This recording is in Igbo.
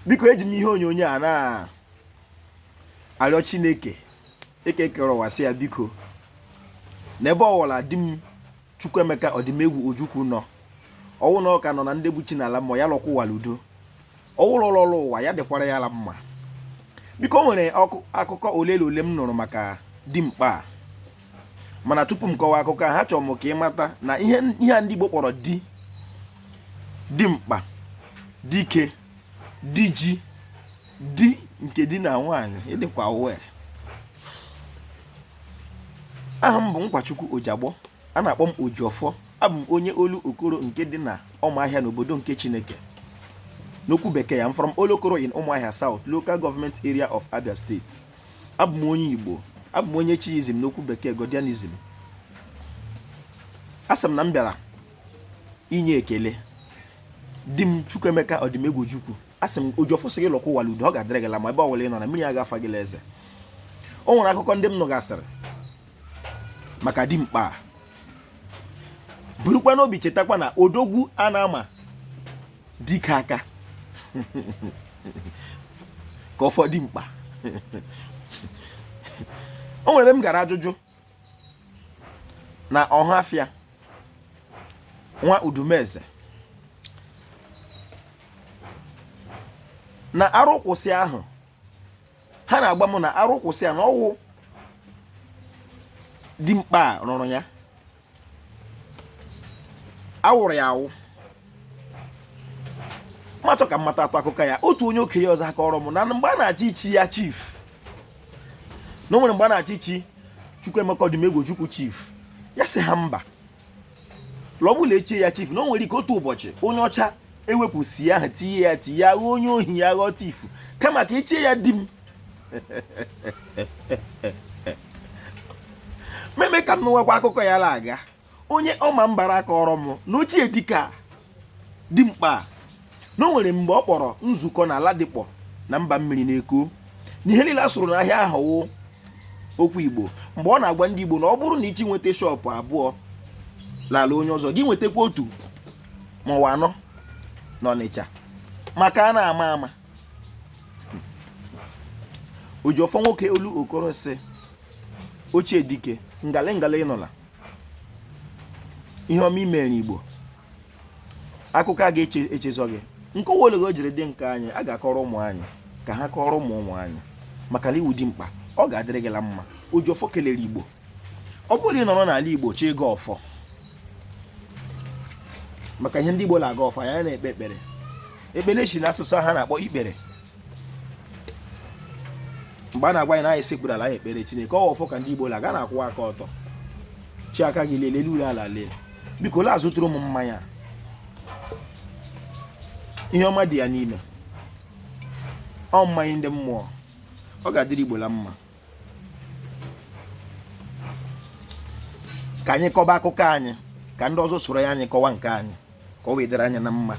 biko eji m ihe onyonyo a na arịọ Chineke ekekere ụwa sị ya biko n'ebe ọwụla di m Chukwuemeka Odumegwu Ojukwu nọ ọwụ na ọka nọ na ndị buchi n'ala mmụọ ya lọkwụwala udo ọwụlọ ọlụ ụwa ya dịkwara ya ala mma biko o nwere akụkọ ole m nụrụ maka dimkpa mana tupu m kọwaa akụkọ ha chọrọ m ka ịmata na ihe a ndị Igbo kpọrọ dimkpa dike diji di nke di na nwaanyị ịdịkwa uwe. Aha m bụ Nkwachukwu Ojiagbo, a na-akpọ m Ojiọfọ. Abụ m onye olu okoro nke dị na Ụmụahịa n'obodo nke Chineke n'okwu bekee ya. I'm from Olokoro in Ụmụahịa South Local Government Area of Abia State. Abụ m onye Igbo, abụ m onye Chiizm n'okwu bekee Godianism. Asị m na m bịara inye ekele di m Chukwuemeka Odumegwu Ojukwu. Asị m Ojiọfọ sị gị lọkwụwala udo, ọ ga-adịrị gị la ma ebe ọwụla ị nọ na mmiri agafa gị eze. O nwere akụkọ ndị m nụgasịrị maka dimkpa, burukwa n'obi chetakwa na odogwu a na-ama dike aka ka ọfọ dimkpa. O nwere m gara ajụjụ na Ọhafịa nwa Udumeze na arụkwụsị ahụ ha na-agba m na arụkwụsị a na ọwụ dimkpa rụrụ ya, awụrụ ya awụ. Machọ ka mmata atụ akụkọ ya. Otu onye okenye ọzọ aka ọrụ m na mgbe a na-achị ichi ya chief, na o nwere mgbe a na-achị ichi Chukwuemeka Odumegwu Ojukwu chief, ya sị ha mba, lọbụla echie ya chief na o nwere ike otu ụbọchị onye ọcha ewepụsi ya ahụ tinye ya onye ohi ya ghọọ tifu, kama ka echie ya di m. Meme ka m nwekwa akụkọ ya la aga. Onye ọma mbara aka ọrụ m na ochie dịka dimkpa na o nwere mgbe ọ kpọrọ nzukọ na ala dịkpọ na mba mmiri na-eko na ihe niile asụrụ n'ahịa ahụ okwu Igbo, mgbe ọ na-agwa ndị Igbo na ọ bụrụ na ichi nweta shọpụ abụọ lala onye ọzọ gị nwetakwa otu ma ọ anọ n'Ọnịcha maka a na-ama ama. Ojiọfọ nwoke olu okoro sị ochie dike ngale ịnọla ihe ọma imere n'Igbo, akụkọ a ga-echezọ gị. Nkọwa ole o jiri dị nke anyị a ga-akọrọ ụmụ anyị ka ha kọrọ ụmụ anyị maka na iwu dimkpa ọ ga-adịrị gị la mma. Ojiọfọ kelere Igbo. Ọ bụrụ ị nọrọ n'ala Igbo chi ịga ọfọ maka ihe ndị Igbo na-aga ọfọ ya na-ekpe ekpere si n'asụsụ ha na-akpọ ikpere. Mgbe a na-agwa anyị na anyị sekpuru ala anyị ekpere Chineke ọ ọfọ ka ndị Igbo ga na-akwụ aka ọtọ chi aka gị lelee ule ala lee. Biko la azụtụrụ m mmanya, ihe ọma dị ya n'ime, ọ mmanya ndị mmụọ, ọ ga-adịrị Igbo la mma. Ka anyị kọba akụkọ anyị ka ndị ọzọ soro ya anyị kọwa nke anyị ka ọ wee dịrị anya na mma.